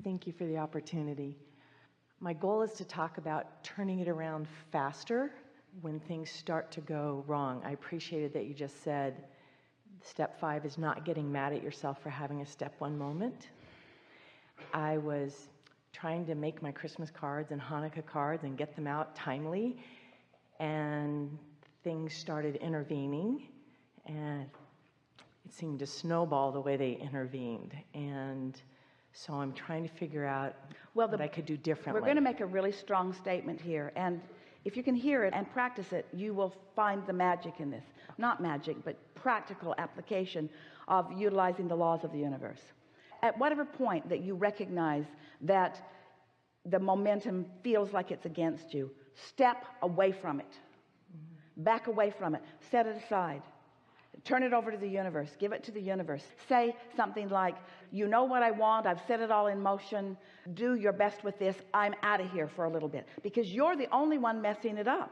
Thank you for the opportunity. My goal is to talk about turning it around faster when things start to go wrong. I appreciated that you just said step 5 is not getting mad at yourself for having a step 1 moment. I was trying to make my Christmas cards and Hanukkah cards and get them out timely, and things started intervening, and it seemed to snowball the way they intervened. And so I'm trying to figure out what I could do differently. We're going to make a really strong statement here, and if you can hear it and practice it, you will find the magic in this. Not magic, but practical application of utilizing the laws of the universe. At whatever point that you recognize that the momentum feels like it's against you, step away from it. Back away from it. Set it aside. Turn it over to the universe. Give it to the universe. Say something like, you know what I want. I've set it all in motion. Do your best with this. I'm out of here for a little bit, because you're the only one messing it up.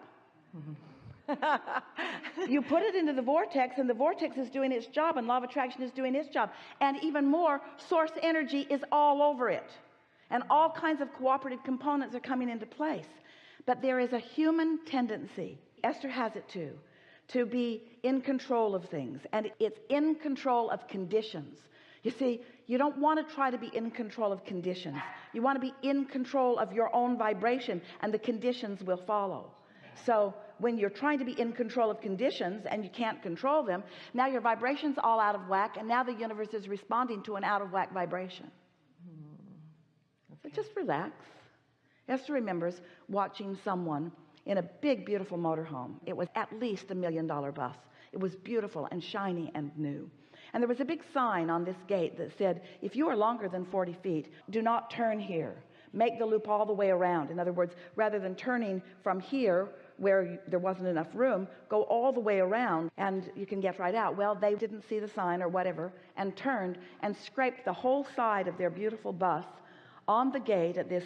You put it into the vortex, and the vortex is doing its job, and law of attraction is doing its job, and even more, source energy is all over it, and all kinds of cooperative components are coming into place. But there is a human tendency, Esther has it too, to be in control of things, and it's in control of conditions. You see, you don't want to try to be in control of conditions. You want to be in control of your own vibration, and the conditions will follow. So when you're trying to be in control of conditions and you can't control them, now your vibration's all out of whack, and now the universe is responding to an out of whack vibration. So just relax. Esther remembers watching someone in a big, beautiful motorhome. It was at least $1 million bus. It was beautiful and shiny and new. And there was a big sign on this gate that said, if you are longer than 40 feet, do not turn here. Make the loop all the way around. In other words, rather than turning from here where there wasn't enough room, go all the way around and you can get right out. Well, they didn't see the sign or whatever, and turned and scraped the whole side of their beautiful bus on the gate at this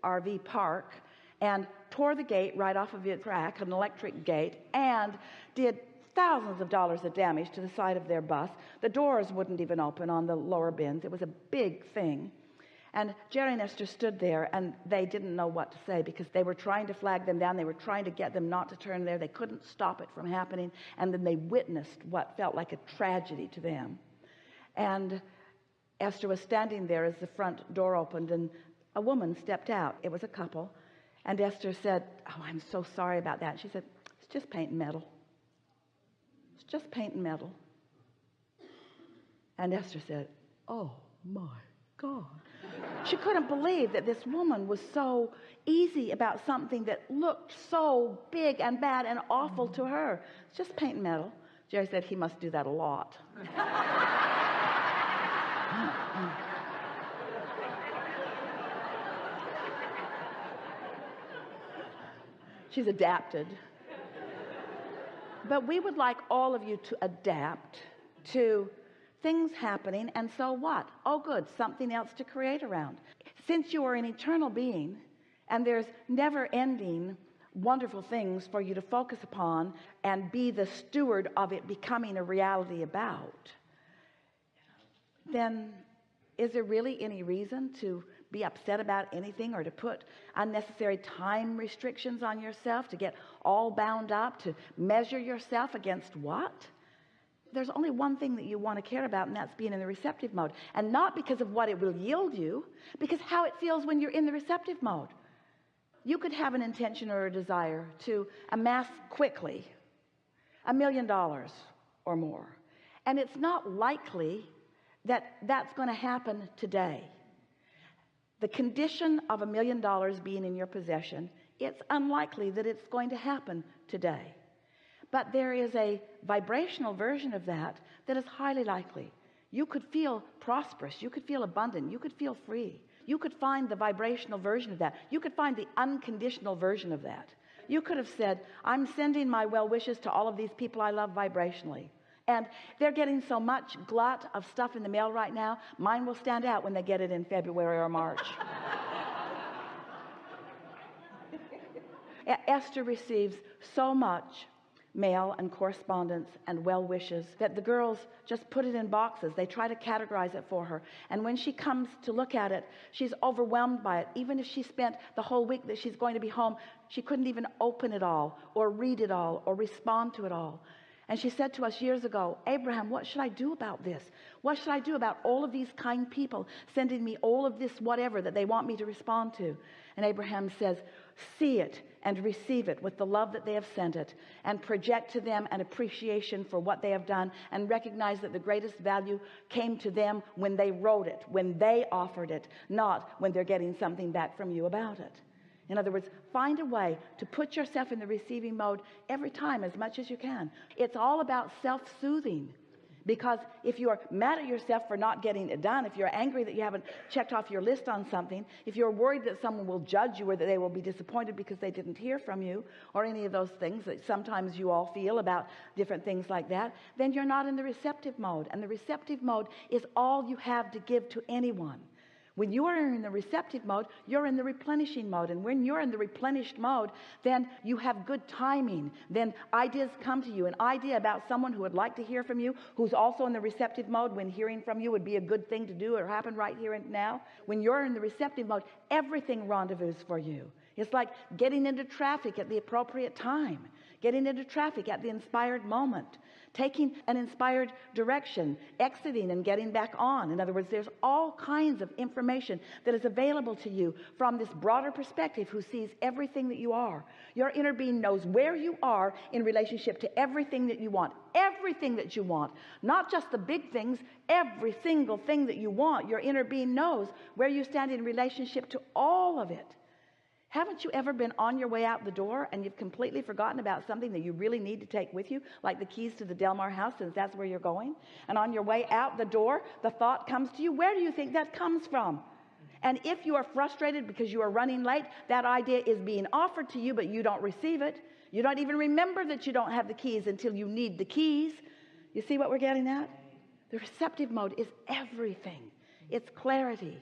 RV park, and tore the gate right off of its track, an electric gate, and did thousands of dollars of damage to the side of their bus. The doors wouldn't even open on the lower bins. It was a big thing. And Jerry and Esther stood there, and they didn't know what to say, because they were trying to flag them down. They were trying to get them not to turn there. They couldn't stop it from happening. And then they witnessed what felt like a tragedy to them. And Esther was standing there as the front door opened, and a woman stepped out. It was a couple. And Esther said, oh, I'm so sorry about that. She said, it's just paint and metal. It's just paint and metal. And Esther said, oh my God. She couldn't believe that this woman was so easy about something that looked so big and bad and awful to her. It's just paint and metal. Jerry said he must do that a lot. She's adapted. But we would like all of you to adapt to things happening, and so what? Oh good, something else to create around. Since you are an eternal being, and there's never-ending wonderful things for you to focus upon and be the steward of it becoming a reality about, then is there really any reason to be upset about anything, or to put unnecessary time restrictions on yourself, to get all bound up, to measure yourself against what? There's only one thing that you want to care about, and that's being in the receptive mode. And not because of what it will yield you, because how it feels when you're in the receptive mode. You could have an intention or a desire to amass quickly $1 million or more, and it's not likely that that's going to happen today. The condition of $1 million being in your possession, it's unlikely that it's going to happen today. But there is a vibrational version of that that is highly likely. You could feel prosperous. You could feel abundant. You could feel free. You could find the vibrational version of that. You could find the unconditional version of that. You could have said, I'm sending my well wishes to all of these people I love vibrationally. And they're getting so much glut of stuff in the mail right now, mine will stand out when they get it in February or March. Esther receives so much mail and correspondence and well wishes that the girls just put it in boxes. They try to categorize it for her, and when she comes to look at it, she's overwhelmed by it. Even if she spent the whole week that she's going to be home, she couldn't even open it all or read it all or respond to it all. And she said to us years ago, Abraham, what should I do about this? What should I do about all of these kind people sending me all of this whatever that they want me to respond to? And Abraham says, see it and receive it with the love that they have sent it, and project to them an appreciation for what they have done, and recognize that the greatest value came to them when they wrote it, when they offered it, not when they're getting something back from you about it. In other words, find a way to put yourself in the receiving mode every time as much as you can. It's all about self-soothing. Because if you're mad at yourself for not getting it done, if you're angry that you haven't checked off your list on something, if you're worried that someone will judge you or that they will be disappointed because they didn't hear from you, or any of those things that sometimes you all feel about different things like that, then you're not in the receptive mode. And the receptive mode is all you have to give to anyone. When you are in the receptive mode, you're in the replenishing mode. And when you're in the replenished mode, then you have good timing. Then ideas come to you. An idea about someone who would like to hear from you, who's also in the receptive mode, when hearing from you would be a good thing to do or happen right here and now. When you're in the receptive mode, everything rendezvous for you. It's like getting into traffic at the appropriate time, getting into traffic at the inspired moment, taking an inspired direction, exiting and getting back on. In other words, there's all kinds of information that is available to you from this broader perspective who sees everything that you are. Your inner being knows where you are in relationship to everything that you want. Everything that you want, not just the big things, every single thing that you want. Your inner being knows where you stand in relationship to all of it. Haven't you ever been on your way out the door and you've completely forgotten about something that you really need to take with you, like the keys to the Delmar house, since that's where you're going? And on your way out the door, the thought comes to you, where do you think that comes from? And if you are frustrated because you are running late, that idea is being offered to you, but you don't receive it. You don't even remember that you don't have the keys until you need the keys. You see what we're getting at? The receptive mode is everything. It's clarity.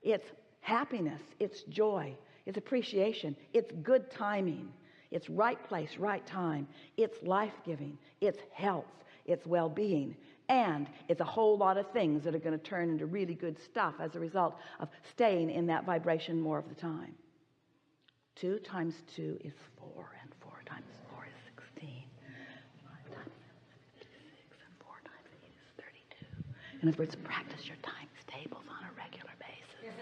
It's happiness. It's joy. It's appreciation. It's good timing. It's right place, right time. It's life-giving. It's health. It's well-being. And it's a whole lot of things that are going to turn into really good stuff as a result of staying in that vibration more of the time. 2 times 2 is 4, and 4 times 4 is 16. 5 times 6, and 4 times 8 is 32. In other words, practice your times tables on a regular basis.